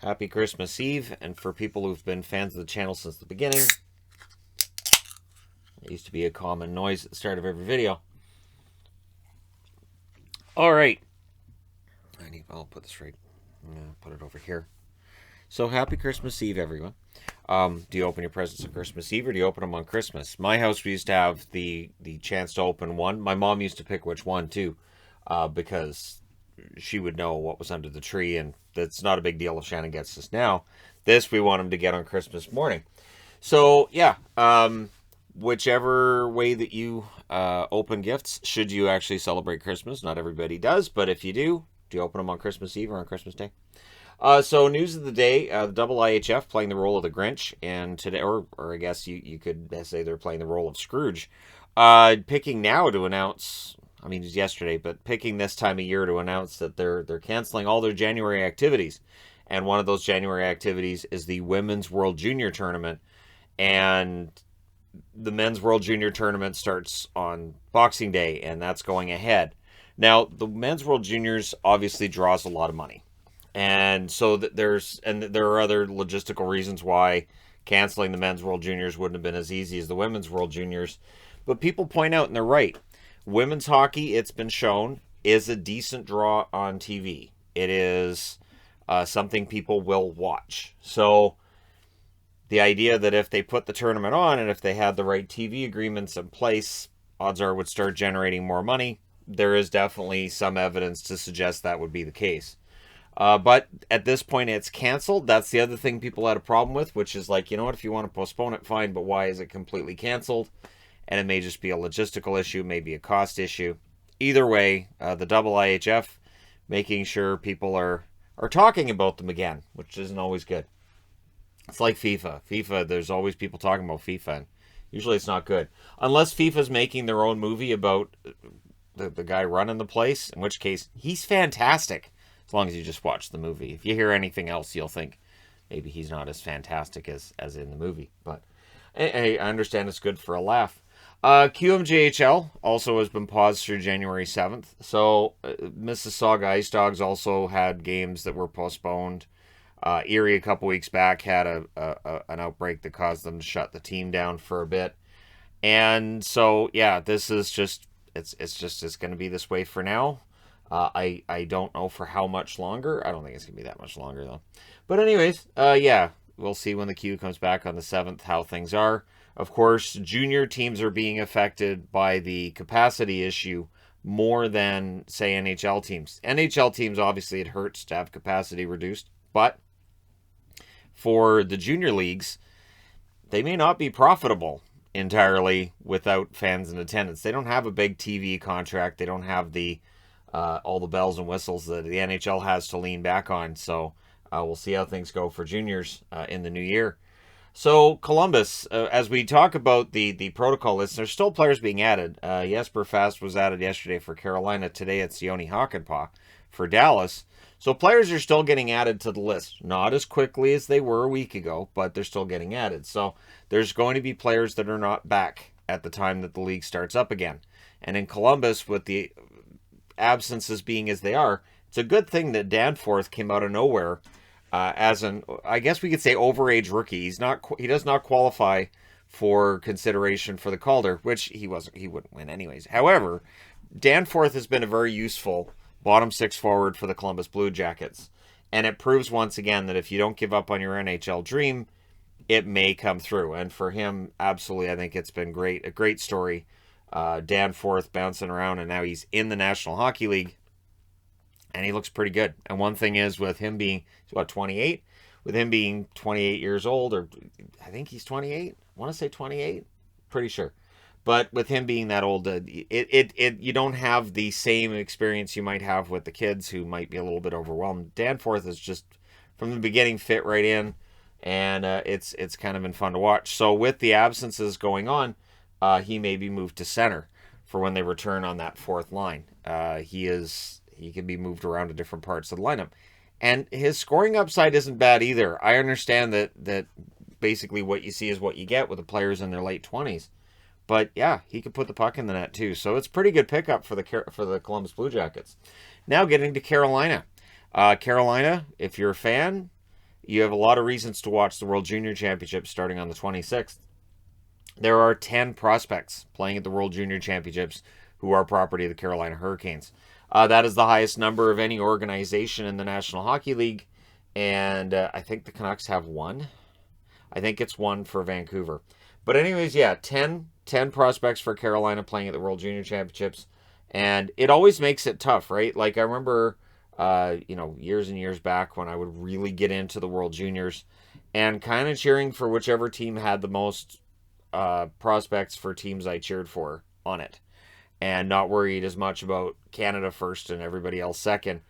Happy Christmas Eve, and for people who've been fans of the channel since the beginning, it used to be a common noise at the start of every video. All right. I'll put this right. Put it over here. So happy Christmas Eve, everyone. Do you open your presents on Christmas Eve or do you open them on Christmas? My house, we used to have the chance to open one. My mom used to pick which one too, because she would know what was under the tree, and that's not a big deal if Shannon gets this now. This we want him to get on Christmas morning. So yeah, whichever way that you open gifts, should you actually celebrate Christmas? Not everybody does, but if you do you open them on Christmas Eve or on Christmas Day? So news of the day, the IIHF playing the role of the Grinch, and today, or I guess you could say they're playing the role of Scrooge, picking now to announce, I mean, it's yesterday, but picking this time of year to announce that they're canceling all their January activities. And one of those January activities is the Women's World Junior Tournament. And the Men's World Junior Tournament starts on Boxing Day, and that's going ahead. Now, the Men's World Juniors obviously draws a lot of money. And so there are other logistical reasons why canceling the Men's World Juniors wouldn't have been as easy as the Women's World Juniors. But people point out, and they're right, women's hockey, it's been shown, is a decent draw on TV. It is something people will watch. So the idea that if they put the tournament on and if they had the right TV agreements in place, odds are it would start generating more money. There is definitely some evidence to suggest that would be the case. But at this point, it's canceled. That's the other thing people had a problem with, which is like, you know what, if you want to postpone it, fine, but why is it completely canceled? And it may just be a logistical issue, maybe a cost issue. Either way, the IIHF making sure people are talking about them again, which isn't always good. It's like FIFA. FIFA, there's always people talking about FIFA, and usually it's not good. Unless FIFA's making their own movie about the guy running the place, in which case he's fantastic, as long as you just watch the movie. If you hear anything else, you'll think maybe he's not as fantastic as in the movie. But I understand it's good for a laugh. QMJHL also has been paused through January 7th. So Mississauga Ice Dogs also had games that were postponed. Erie a couple weeks back had an outbreak that caused them to shut the team down for a bit. And so, yeah, this is just, it's going to be this way for now. I don't know for how much longer. I don't think it's going to be that much longer, though. But anyways, yeah, we'll see when the Q comes back on the 7th how things are. Of course, junior teams are being affected by the capacity issue more than, say, NHL teams. NHL teams, obviously, it hurts to have capacity reduced. But for the junior leagues, they may not be profitable entirely without fans in attendance. They don't have a big TV contract. They don't have the all the bells and whistles that the NHL has to lean back on. So we'll see how things go for juniors in the new year. So Columbus, as we talk about the protocol list, there's still players being added. Jesper Fast was added yesterday for Carolina. Today it's Joni Hakanpää for Dallas. So players are still getting added to the list. Not as quickly as they were a week ago, but they're still getting added. So there's going to be players that are not back at the time that the league starts up again. And in Columbus, with the absences being as they are, it's a good thing that Danforth came out of nowhere as an, I guess we could say, overage rookie. He does not qualify for consideration for the Calder, which he wouldn't win anyways. However, Danforth has been a very useful bottom six forward for the Columbus Blue Jackets, and it proves once again that if you don't give up on your NHL dream, it may come through. And for him, absolutely, I think it's been great, a great story. Danforth bouncing around, and now he's in the National Hockey League, and he looks pretty good. And one thing is, with him being, 28? With him being 28 years old, or I think he's 28. I want to say 28. Pretty sure. But with him being that old, you don't have the same experience you might have with the kids who might be a little bit overwhelmed. Danforth is just, from the beginning, fit right in, and it's kind of been fun to watch. So with the absences going on, he may be moved to center for when they return on that fourth line. He can be moved around to different parts of the lineup. And his scoring upside isn't bad either. I understand that basically what you see is what you get with the players in their late 20s. But yeah, he could put the puck in the net too. So it's a pretty good pickup for the Columbus Blue Jackets. Now getting to Carolina. Carolina, if you're a fan, You have a lot of reasons to watch the World Junior Championships starting on the 26th. There are 10 prospects playing at the World Junior Championships who are property of the Carolina Hurricanes. That is the highest number of any organization in the National Hockey League, and I think the Canucks have one. I think it's one for Vancouver. But anyways, yeah, 10 prospects for Carolina playing at the World Junior Championships, and it always makes it tough, right? Like I remember, years and years back when I would really get into the World Juniors and kind of cheering for whichever team had the most prospects for teams I cheered for on it, and not worried as much about Canada first and everybody else second.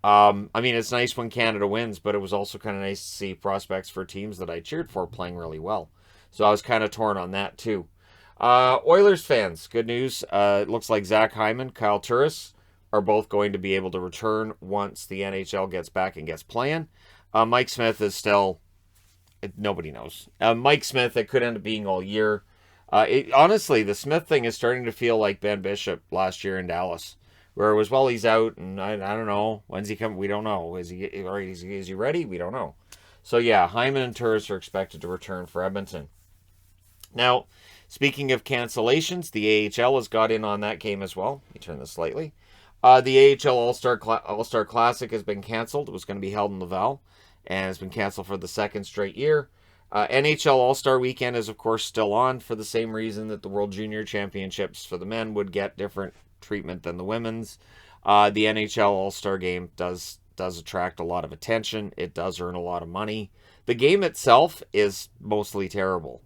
I mean, it's nice when Canada wins, but it was also kind of nice to see prospects for teams that I cheered for playing really well. So I was kind of torn on that too. Oilers fans, good news. It looks like Zach Hyman, Kyle Turris are both going to be able to return once the NHL gets back and gets playing. Mike Smith is still, nobody knows. Mike Smith, it could end up being all year. Honestly, the Smith thing is starting to feel like Ben Bishop last year in Dallas, where it was, well, he's out, and I don't know. When's he coming? We don't know. Is he ready? We don't know. So, yeah, Hyman and Turris are expected to return for Edmonton. Now, speaking of cancellations, the AHL has got in on that game as well. Let me turn this slightly. The AHL All-Star Classic has been canceled. It was going to be held in Laval, and has been canceled for the second straight year. NHL All-Star Weekend is, of course, still on for the same reason that the World Junior Championships for the men would get different treatment than the women's. The NHL All-Star Game does attract a lot of attention. It does earn a lot of money. The game itself is mostly terrible.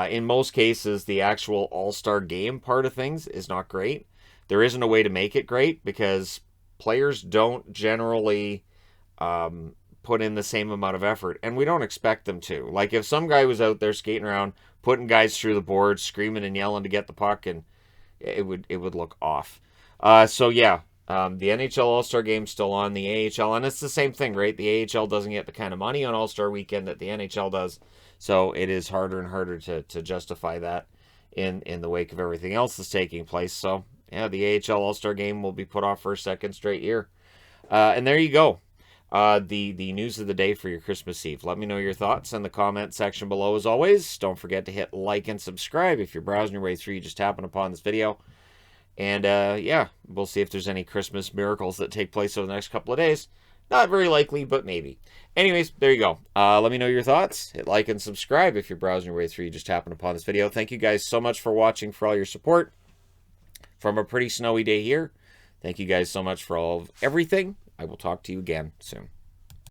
In most cases, the actual All-Star Game part of things is not great. There isn't a way to make it great because players don't generally put in the same amount of effort, and we don't expect them to. Like if some guy was out there skating around, putting guys through the boards, screaming and yelling to get the puck, and it would look off. So yeah, the NHL All-Star Game's still on, the AHL, and it's the same thing, right? The AHL doesn't get the kind of money on All-Star Weekend that the NHL does, so it is harder and harder to justify that in the wake of everything else that's taking place. So yeah, the AHL All-Star Game will be put off for a second straight year. And there you go. The news of the day for your Christmas Eve. Let me know your thoughts in the comment section below as always. Don't forget to hit like and subscribe if you're browsing your way through, you just happen upon this video. And yeah, we'll see if there's any Christmas miracles that take place over the next couple of days. Not very likely, but maybe. Anyways, there you go. Let me know your thoughts. Hit like and subscribe if you're browsing your way through, you just happen upon this video. Thank you guys so much for watching, for all your support from a pretty snowy day here. Thank you guys so much for all of everything. I will talk to you again soon.